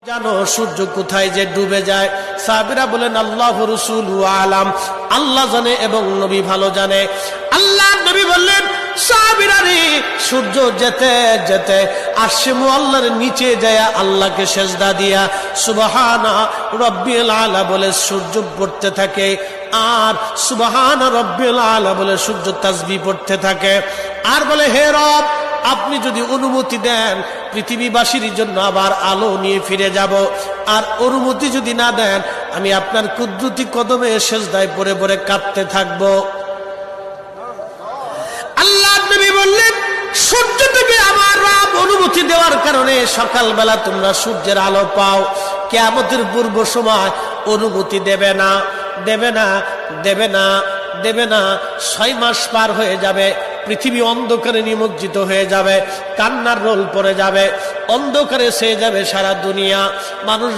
জানো সূর্য কোথায় যে ডুবে যায়? সাহাবীরা বলেন আল্লাহু রাসূলু আলাম, আল্লাহ জানে এবং নবী ভালো জানে। আল্লাহ নবী বললেন, সাহাবীরা রে, সূর্য যেতে যেতে আরশে মুআল্লার নিচে যায় আল্লাহকে সেজদা দিয়া সুবহানা রাব্বিল আলা বলে সূর্য পড়তে থাকে, আর সুবহানা রাব্বিল আলা বলে সূর্য তাসবিহ পড়তে থাকে, আর বলে হে রব, আপনি যদি অনুমতি দেন পৃথিবীবাসীর জন্য আবার আলো নিয়ে ফিরে যাব, আর অনুমতি যদি না দেন আমি আপনার কুদরতি কদমে সেজদায় পড়ে পড়ে কাঁদতে থাকব। আল্লাহ নবী বললেন, সূর্য থেকে আমার রব অনুমতি দেওয়ার কারণে সকালবেলা তোমরা সূর্যের আলো পাও। কিয়ামতের পূর্ব সময় অনুমতি দেবে না, দেবে না, দেবে না, দেবে না। 6 মাস পার হয়ে যাবে, পৃথিবী অন্ধকারে নিমজ্জিত হয়ে যাবে, কান্নার রোল পড়ে যাবে, অন্ধকারে ছেয়ে যাবে সারা দুনিয়া। মানুষ